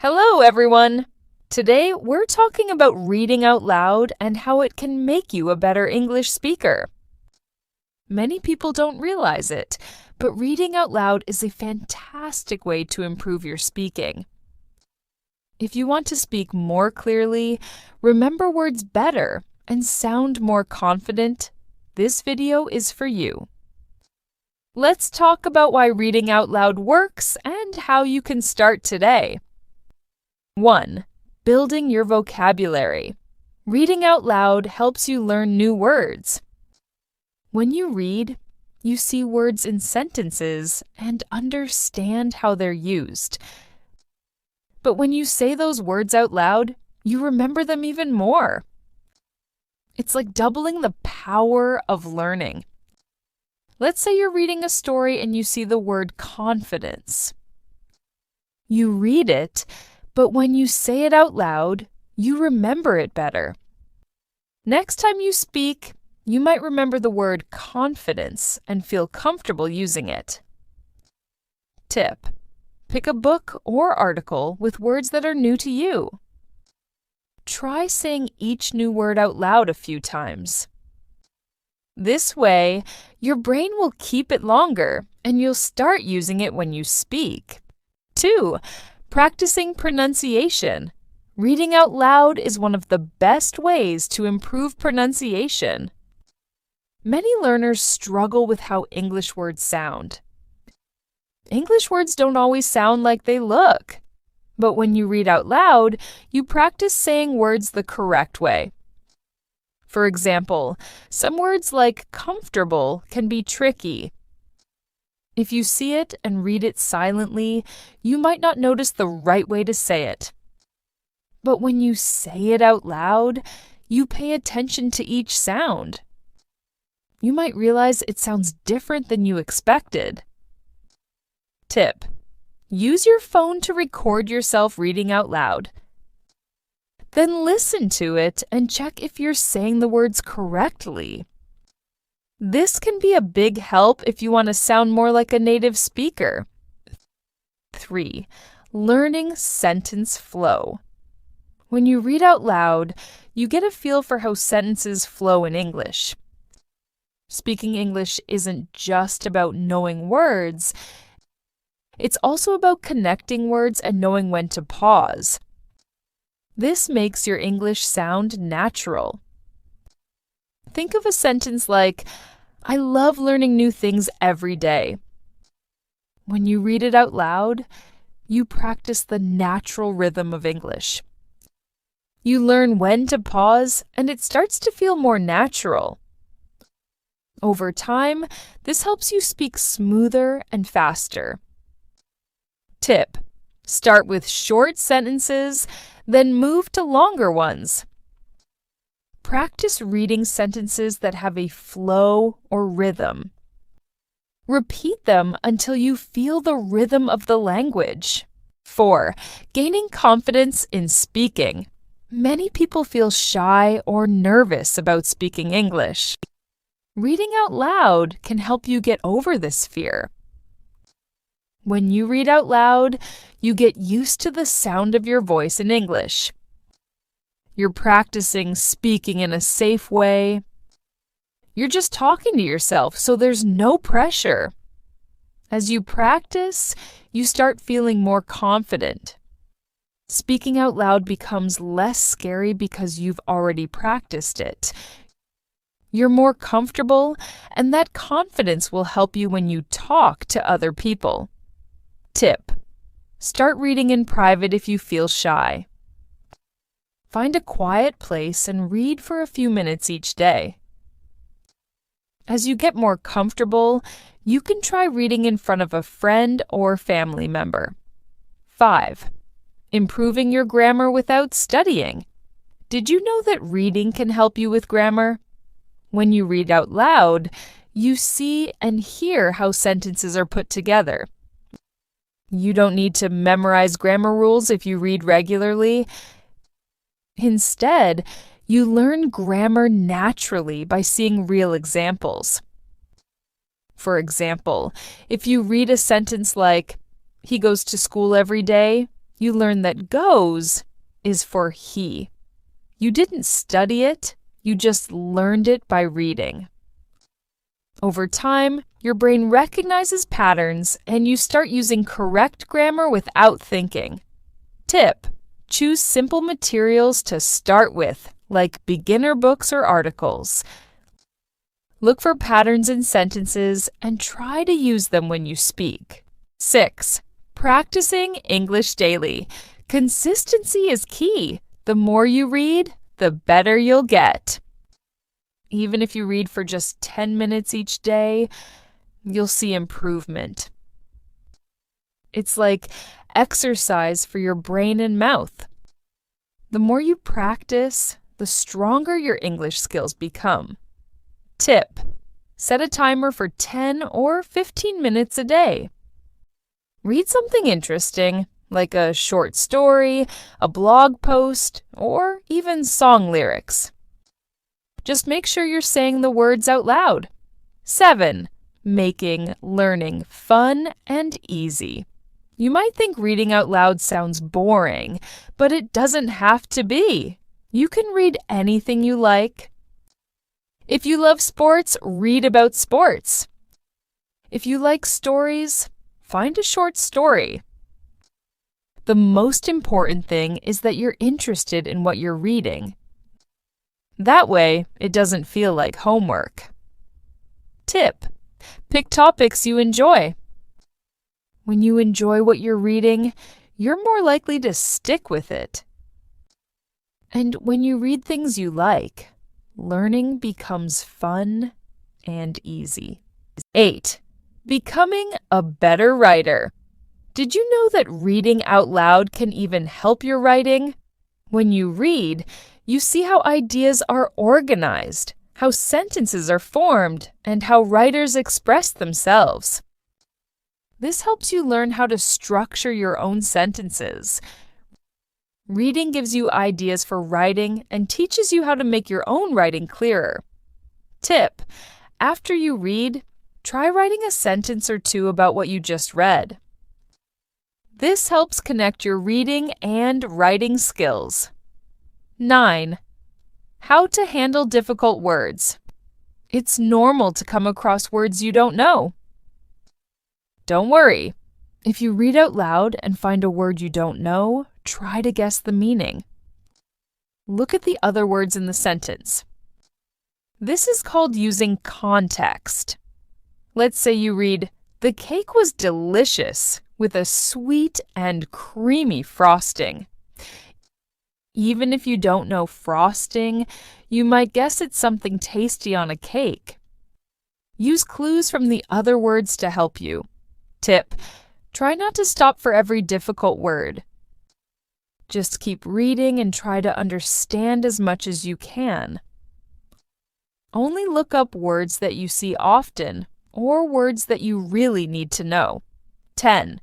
Hello, everyone! Today, we're talking about reading out loud and how it can make you a better English speaker. Many people don't realize it, but reading out loud is a fantastic way to improve your speaking. If you want to speak more clearly, remember words better, and sound more confident, this video is for you. Let's talk about why reading out loud works and how you can start today. 1. Building your vocabulary. Reading out loud helps you learn new words. When you read, you see words in sentences and understand how they're used. But when you say those words out loud, you remember them even more. It's like doubling the power of learning. Let's say you're reading a story and you see the word confidence. You read it, but when you say it out loud, you remember it better. Next time you speak, you might remember the word confidence and feel comfortable using it. Tip: pick a book or article with words that are new to you. Try saying each new word out loud a few times. This way, your brain will keep it longer and you'll start using it when you speak. 2. Practicing pronunciation. Reading out loud is one of the best ways to improve pronunciation. Many learners struggle with how English words sound. English words don't always sound like they look. But when you read out loud, you practice saying words the correct way. For example, some words like comfortable can be tricky. If you see it and read it silently, you might not notice the right way to say it. But when you say it out loud, you pay attention to each sound. You might realize it sounds different than you expected. Tip: use your phone to record yourself reading out loud. Then listen to it and check if you're saying the words correctly. This can be a big help if you want to sound more like a native speaker. 3. Learning sentence flow. When you read out loud, you get a feel for how sentences flow in English. Speaking English isn't just about knowing words. It's also about connecting words and knowing when to pause. This makes your English sound natural. Think of a sentence like, "I love learning new things every day." When you read it out loud, you practice the natural rhythm of English. You learn when to pause, and it starts to feel more natural. Over time, this helps you speak smoother and faster. Tip: start with short sentences, then move to longer ones. Practice reading sentences that have a flow or rhythm. Repeat them until you feel the rhythm of the language. 4. Gaining confidence in speaking. Many people feel shy or nervous about speaking English. Reading out loud can help you get over this fear. When you read out loud, you get used to the sound of your voice in English. You're practicing speaking in a safe way. You're just talking to yourself, so there's no pressure. As you practice, you start feeling more confident. Speaking out loud becomes less scary because you've already practiced it. You're more comfortable, and that confidence will help you when you talk to other people. Tip: start reading in private if you feel shy. Find a quiet place and read for a few minutes each day. As you get more comfortable, you can try reading in front of a friend or family member. 5. Improving your grammar without studying. Did you know that reading can help you with grammar? When you read out loud, you see and hear how sentences are put together. You don't need to memorize grammar rules if you read regularly. Instead, you learn grammar naturally by seeing real examples. For example, if you read a sentence like, "He goes to school every day," you learn that goes is for he. You didn't study it, you just learned it by reading. Over time, your brain recognizes patterns and you start using correct grammar without thinking. Tip: choose simple materials to start with, like beginner books or articles. Look for patterns in sentences and try to use them when you speak. 6. Practicing English daily. Consistency is key. The more you read, the better you'll get. Even if you read for just 10 minutes each day, you'll see improvement. It's like exercise for your brain and mouth. The more you practice, the stronger your English skills become. Tip: set a timer for 10 or 15 minutes a day. Read something interesting, like a short story, a blog post, or even song lyrics. Just make sure you're saying the words out loud. 7. Making learning fun and easy. You might think reading out loud sounds boring, but it doesn't have to be. You can read anything you like. If you love sports, read about sports. If you like stories, find a short story. The most important thing is that you're interested in what you're reading. That way, it doesn't feel like homework. Tip: pick topics you enjoy. When you enjoy what you're reading, you're more likely to stick with it. And when you read things you like, learning becomes fun and easy. 8. Becoming a better writer. Did you know that reading out loud can even help your writing? When you read, you see how ideas are organized, how sentences are formed, and how writers express themselves. This helps you learn how to structure your own sentences. Reading gives you ideas for writing and teaches you how to make your own writing clearer. Tip: after you read, try writing a sentence or two about what you just read. This helps connect your reading and writing skills. 9. How to handle difficult words. It's normal to come across words you don't know. Don't worry. If you read out loud and find a word you don't know, try to guess the meaning. Look at the other words in the sentence. This is called using context. Let's say you read, "The cake was delicious with a sweet and creamy frosting." Even if you don't know frosting, you might guess it's something tasty on a cake. Use clues from the other words to help you. Tip: try not to stop for every difficult word. Just keep reading and try to understand as much as you can. Only look up words that you see often or words that you really need to know. 10.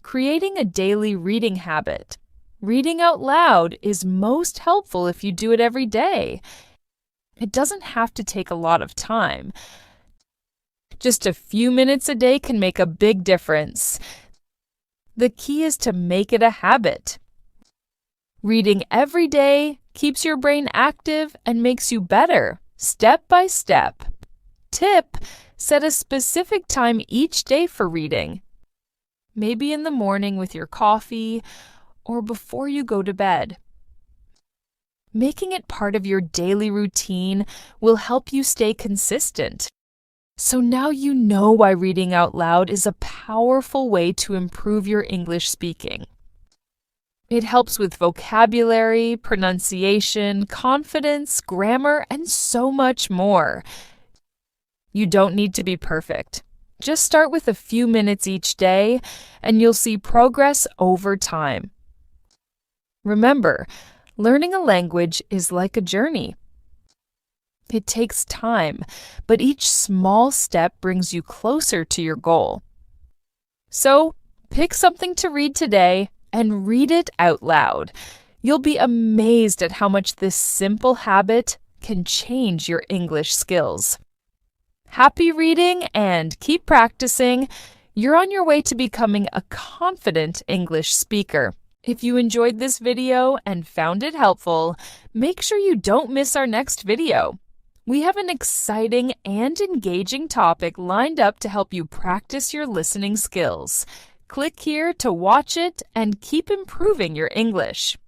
Creating a daily reading habit. Reading out loud is most helpful if you do it every day. It doesn't have to take a lot of time. Just a few minutes a day can make a big difference. The key is to make it a habit. Reading every day keeps your brain active and makes you better, step by step. Tip: set a specific time each day for reading. Maybe in the morning with your coffee or before you go to bed. Making it part of your daily routine will help you stay consistent. So now you know why reading out loud is a powerful way to improve your English speaking. It helps with vocabulary, pronunciation, confidence, grammar, and so much more. You don't need to be perfect. Just start with a few minutes each day, and you'll see progress over time. Remember, learning a language is like a journey. It takes time, but each small step brings you closer to your goal. So, pick something to read today and read it out loud. You'll be amazed at how much this simple habit can change your English skills. Happy reading and keep practicing. You're on your way to becoming a confident English speaker. If you enjoyed this video and found it helpful, make sure you don't miss our next video. We have an exciting and engaging topic lined up to help you practice your listening skills. Click here to watch it and keep improving your English.